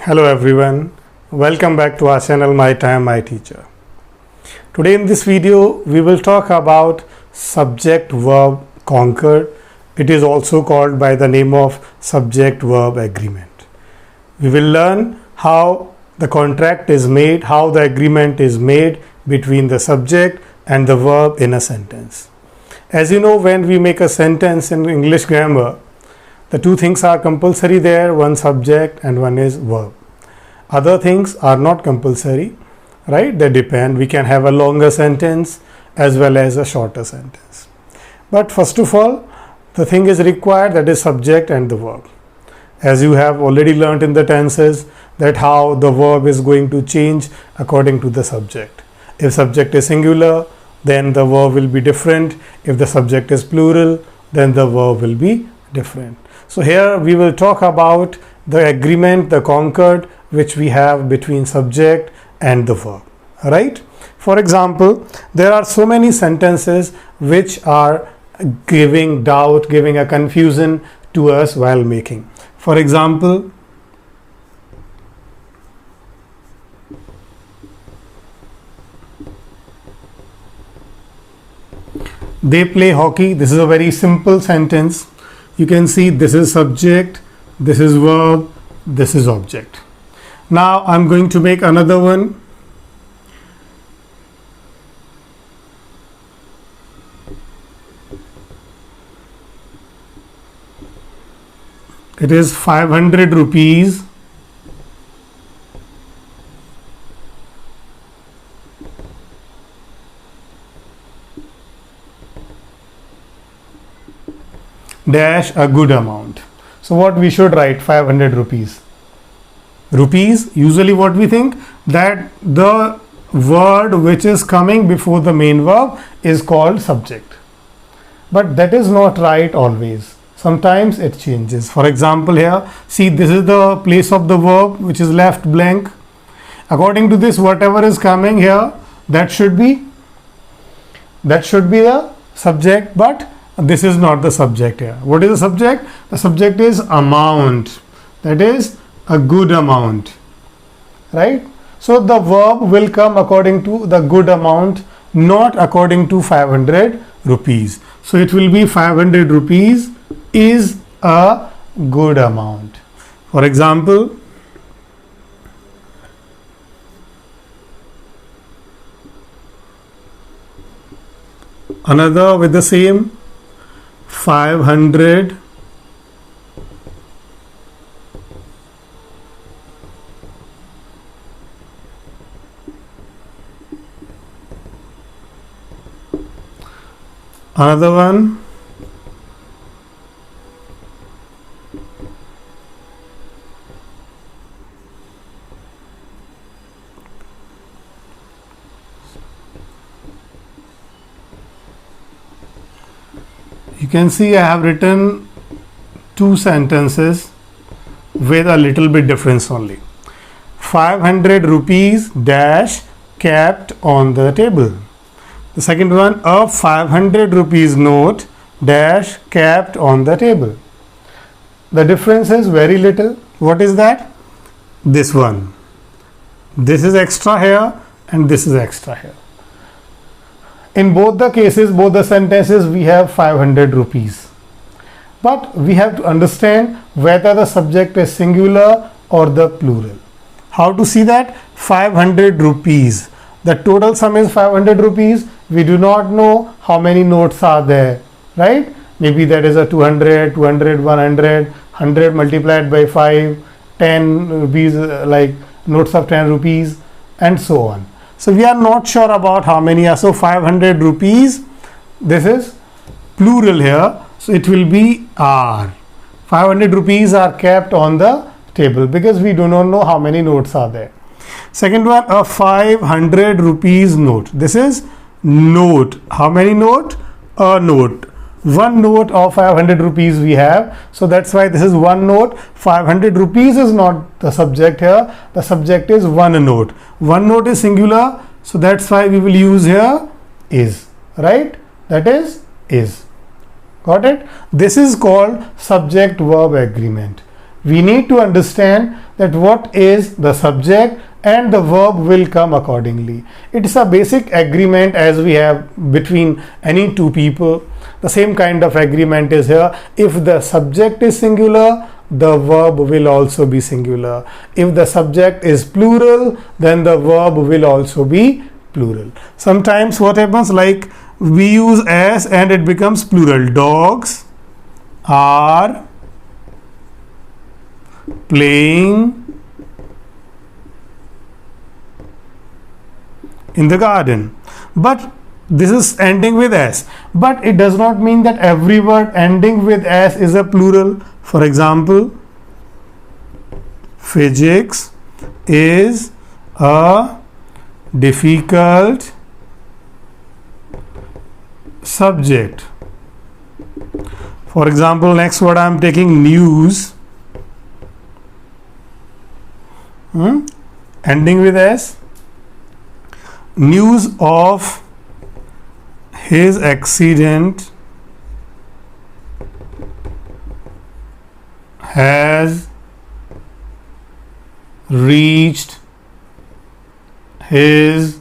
Hello everyone, welcome back to our channel My Time My Teacher. Today in this video we will talk about subject verb concord. It is also called by the name of subject verb agreement. We will learn how the contract is made, how the agreement is made between the subject and the verb in a sentence. As you know, when we make a sentence in English grammar, the two things are compulsory there, one subject and one is verb. Other things are not compulsory, right? They depend. We can have a longer sentence as well as a shorter sentence. But first of all, the thing is required, that is subject and the verb. As you have already learnt in the tenses, that how the verb is going to change according to the subject. If subject is singular, then the verb will be different. If the subject is plural, then the verb will be different. So here we will talk about the agreement, the concord, which we have between subject and the verb. Right? For example, there are so many sentences which are giving doubt, giving a confusion to us while making. For example, they play hockey. This is a very simple sentence. You can see this is subject, this is verb, this is object. Now I'm going to make another one. It is 500 rupees. Dash a good amount. So what we should write? 500 rupees. Rupees, usually what we think, that the word which is coming before the main verb is called subject. But that is not right always. Sometimes it changes. For example, here, see, this is the place of the verb which is left blank. According to this, whatever is coming here, that should be the subject, but this is not the subject here. What is the subject? The subject is amount. That is a good amount. Right? So the verb will come according to the good amount, not according to 500 rupees. So it will be 500 rupees is a good amount. For example, another with the same 500 another one you can see I have written two sentences with a little bit difference only. 500 rupees dash kept on the table. The second one, a 500 rupees note dash kept on the table. The difference is very little. What is that? This one. This is extra here and this is extra here. In both the cases, both the sentences, we have 500 rupees. But we have to understand whether the subject is singular or the plural. How to see that? 500 rupees. The total sum is 500 rupees. We do not know how many notes are there, right? Maybe that is a 200, 200, 100, 100 multiplied by 5, 10 rupees, like notes of 10 rupees, and so on. So we are not sure about how many are. So 500 rupees, this is plural here. So it will be R. 500 rupees are kept on the table because we do not know how many notes are there. Second one, a 500 rupees note. This is note. How many note? A note. One note of 500 rupees we have. So that's why this is one note. 500 rupees is not the subject here. The subject is one note. One note is singular. So that's why we will use here is. Right? That is. Got it? This is called subject verb agreement. we need to understand that what is the subject and the verb will come accordingly. It's a basic agreement as we have between any two people. The same kind of agreement is here. If the subject is singular, the verb will also be singular. If the subject is plural, then the verb will also be plural. Sometimes what happens, like we use as and it becomes plural. Dogs are playing in the garden, but this is ending with s, but it does not mean that every word ending with s is a plural. For example, physics is a difficult subject. For example, next word I am taking news, ending with s. News of his accident has reached his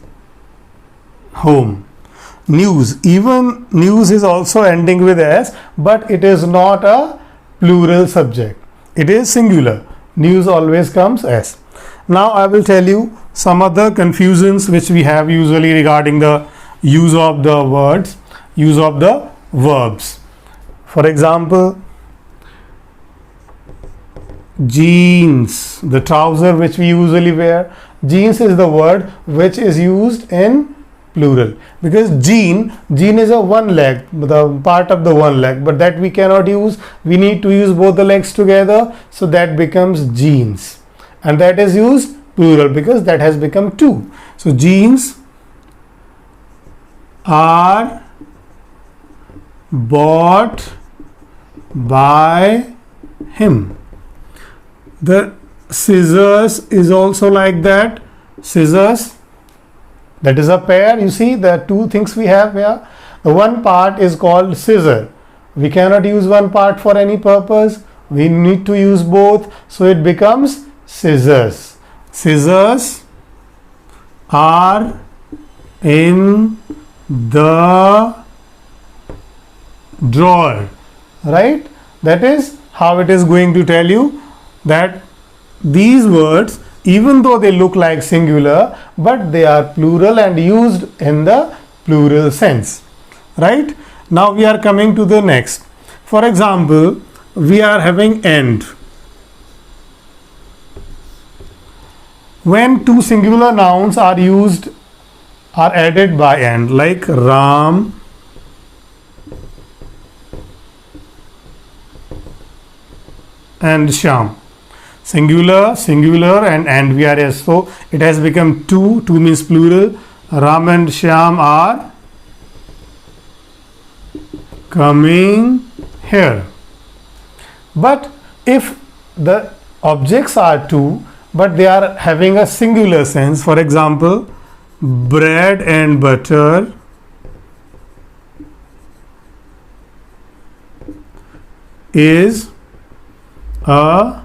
home. News, even news is also ending with s, but it is not a plural subject. It is singular. News always comes s. Now I will tell you some other confusions which we have usually regarding the use of the words, use of the verbs. For example, jeans, the trouser which we usually wear. Jeans is the word which is used in plural, because jean is a one leg, the part of the one leg, but that we cannot use. We need to use both the legs together, so that becomes jeans, and that is used plural because that has become two. So jeans are bought by him. The scissors is also like that. Scissors, that is a pair. You see the two things we have here. The one part is called scissor. We cannot use one part for any purpose. We need to use both, so it becomes scissors. Scissors are in the drawer, right? That is how it is going to tell you that these words, even though they look like singular, but they are plural and used in the plural sense, right? Now we are coming to the next. For example, we are having and. When two singular nouns are used, are added by and, like Ram and Shyam. Singular and we are as, so it has become two means plural. Ram and Shyam are coming here. But if the objects are two, but they are having a singular sense, for example, bread and butter is a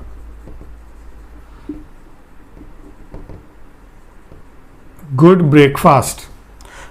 good breakfast.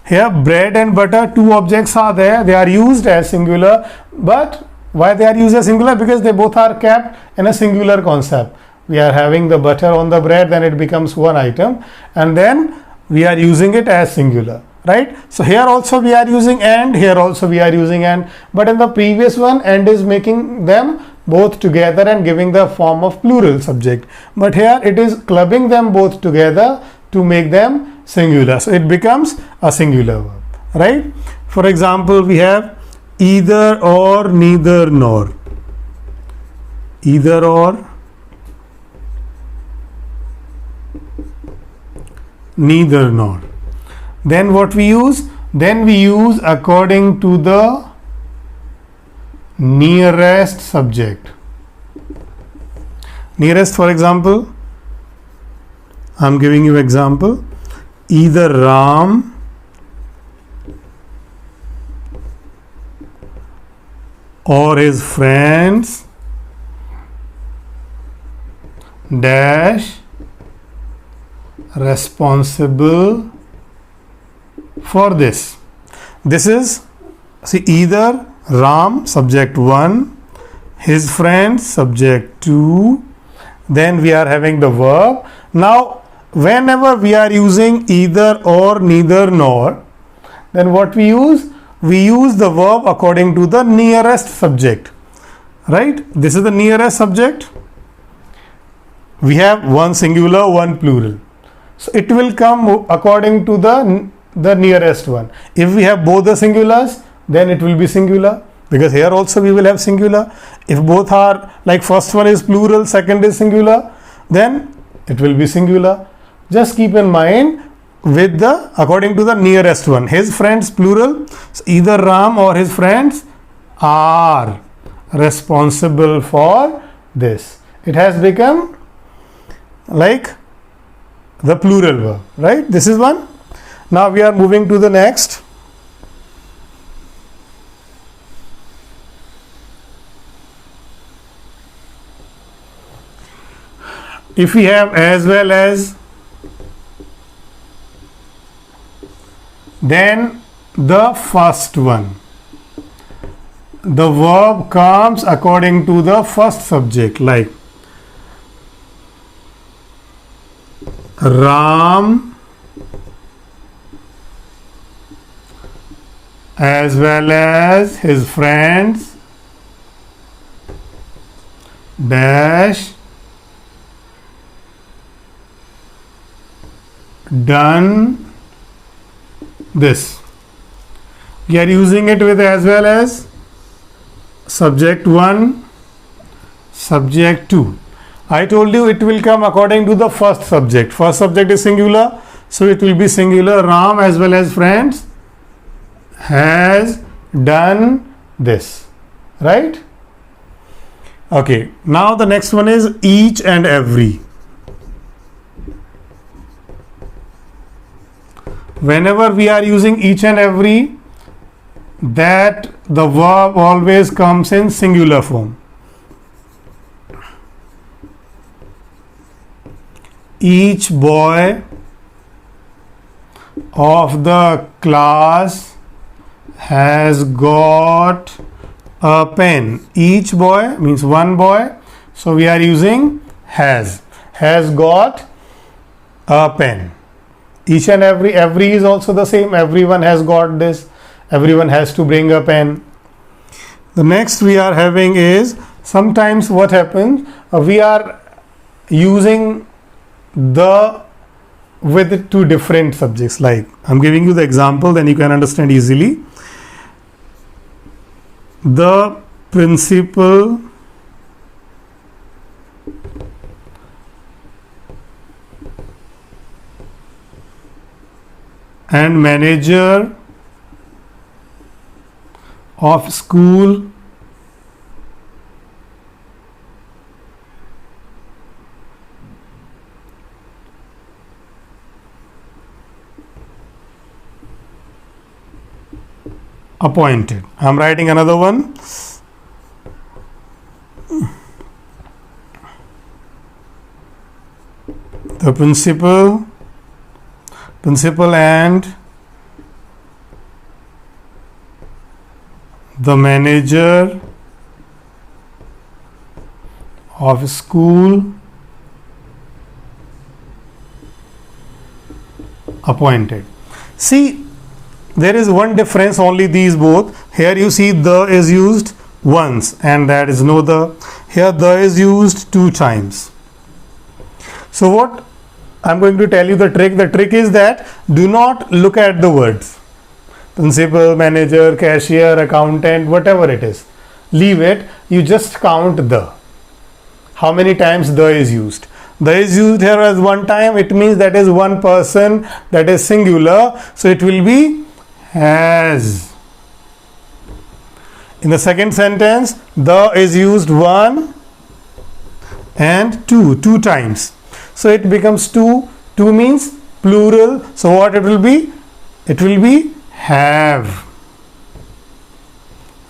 Here bread and butter, two objects are there, they are used as singular, but why they are used as singular? Because they both are kept in a singular concept. We are having the butter on the bread, then it becomes one item, and then we are using it as singular, right? So here also we are using and, here also we are using and, but in the previous one and is making them both together and giving the form of plural subject, but here it is clubbing them both together to make them singular, so it becomes a singular verb, right? For example, we have either or, neither nor. Either or, neither nor. Then what we use? Then we use according to the nearest subject. Nearest, for example, I am giving you example. Either Ram or his friends dash responsible for this. This is, see, either Ram subject 1, his friend subject 2, then we are having the verb. Now whenever we are using either or, neither nor, then what we use? We use the verb according to the nearest subject, right? This is the nearest subject. We have one singular, one plural, so it will come according to the nearest one. If we have both the singulars, then it will be singular, because here also we will have singular. If both are, like first one is plural, second is singular, then it will be singular. Just keep in mind with the according to the nearest one. His friends plural, so either Ram or his friends are responsible for this. It has become like the plural verb, right? This is one. Now we are moving to the next. If we have as well as, then the first one, the verb comes according to the first subject, like Ram as well as his friends dash done this. We are using it with as well as subject 1, subject 2. I told you it will come according to the first subject. First subject is singular, so it will be singular. Ram as well as friends has done this, right? Okay, now the next one is each and every. Whenever we are using each and every, that the verb always comes in singular form. Each boy of the class has got a pen. Each boy means one boy, so we are using has got a pen. Each and every is also the same. Everyone has got this. Everyone has to bring a pen. The next we are having is, sometimes what happens, we are using the with two different subjects. Like I'm giving you the example, then you can understand easily. The principal and manager of school appointed. I'm writing another one. The principal and the manager of school appointed. See, there is one difference, only these both. Here you see the is used once and that is no the. Here the is used 2 times. So what I'm going to tell you the trick. The trick is that do not look at the words. Principal, manager, cashier, accountant, whatever it is. Leave it. You just count the. How many times the is used? The is used here as 1 time. It means that is one person, that is singular. So it will be has. In the second sentence, the is used 1 and 2 times. So it becomes 2. 2 means plural. So what it will be? It will be have.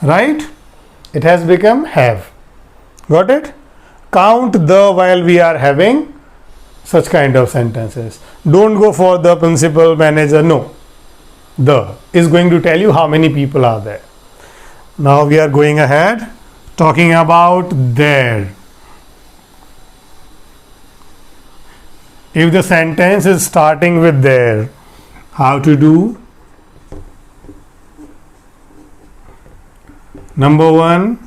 Right? It has become have. Got it? count the while we are having such kind of sentences. Don't go for the principal, manager. No, the is going to tell you how many people are there. Now we are going ahead talking about there. If the sentence is starting with there, how to do? Number one,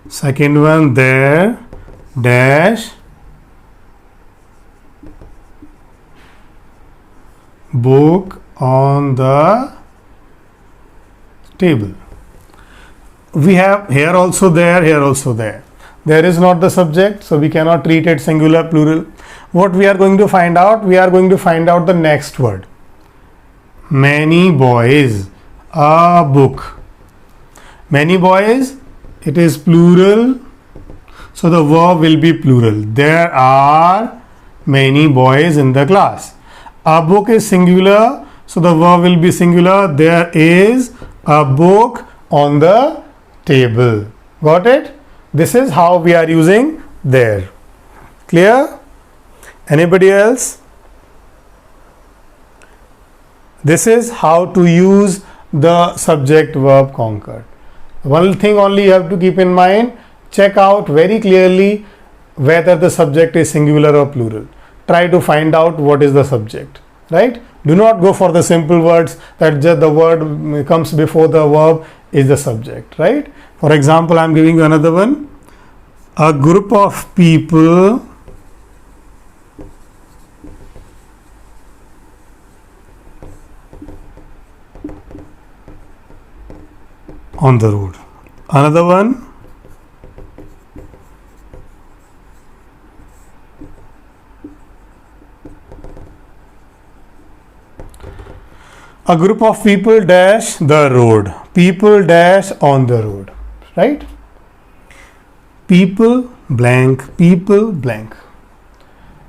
second one, there dash book on the table. We have here also there, here also there. There is not the subject, so we cannot treat it singular, plural. What we are going to find out? We are going to find out the next word. Many boys, a book. Many boys, it is plural, so the verb will be plural. There are many boys in the class. A book is singular, so the verb will be singular. There is a book on the table. Got it? This is how we are using there. Clear? Anybody else? This is how to use the subject verb concord. One thing only you have to keep in mind, check out very clearly whether the subject is singular or plural. Try to find out what is the subject, right? Do not go for the simple words that just the word comes before the verb is the subject, right? For example, I am giving you another one. A group of people on the road. Another one. A group of people dash the road. People dash on the road. Right? People blank. People blank.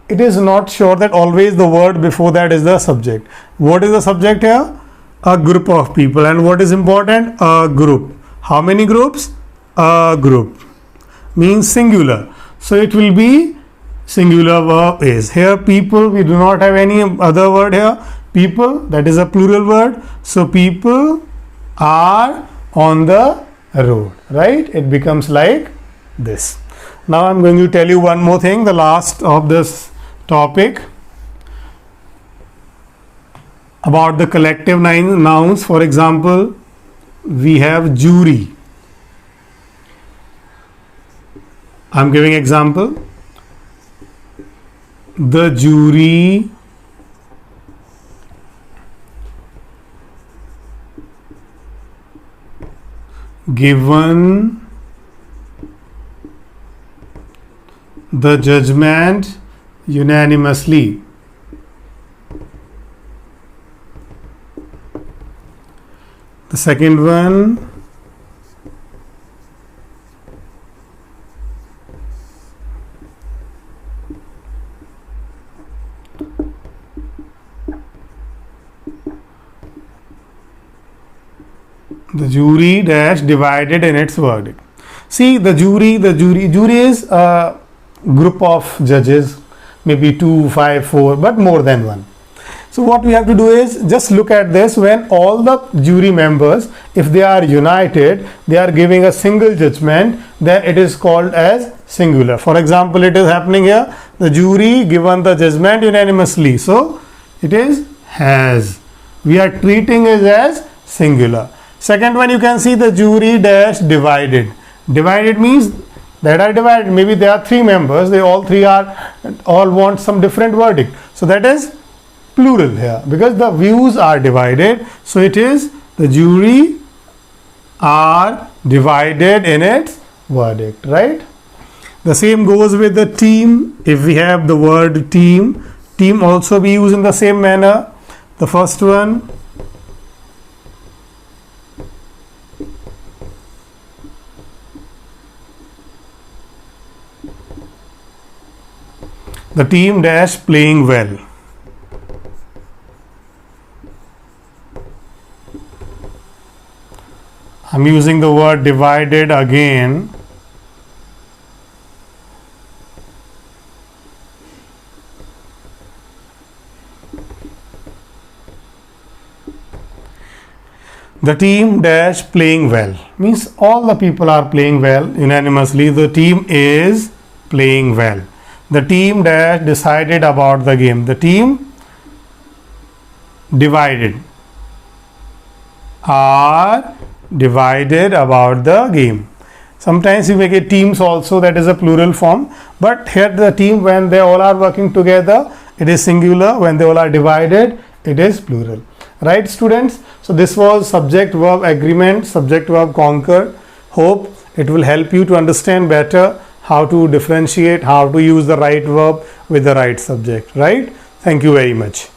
It is not sure that always the word before that is the subject. What is the subject here? A group of people. And what is important? A group. How many groups? A group. Means singular. So it will be singular verb is. Here people, we do not have any other word here. People, that is a plural word. So people are on the road. Right? It becomes like this. Now I'm going to tell you one more thing, the last of this topic, about the collective nouns. For example, we have jury. I'm giving example. The jury given the judgment unanimously. The second one, the jury dash divided in its verdict. See, the jury is a group of judges, maybe 2, 5, 4, but more than one. So what we have to do is just look at this. When all the jury members, if they are united, they are giving a single judgment, then it is called as singular. For example, it is happening here. The jury given the judgment unanimously. So it is has. We are treating it as singular. Second one, you can see the jury dash divided. Divided means that are divided. Maybe there are 3 members. They all want some different verdict. So that is plural here because the views are divided. So it is the jury are divided in its verdict, right? The same goes with the team. If we have the word team also be used in the same manner. The first one, The team dash playing well. I'm using the word divided again. The team dash playing well means all the people are playing well unanimously. The team is playing well. The team dash decided about the game. The team divided are divided about the game. Sometimes you make it teams also, that is a plural form, but here the team, when they all are working together, it is singular. When they all are divided, it is plural. Right, students? So this was subject verb agreement, subject verb conquer. Hope it will help you to understand better how to differentiate, how to use the right verb with the right subject. Right? Thank you very much.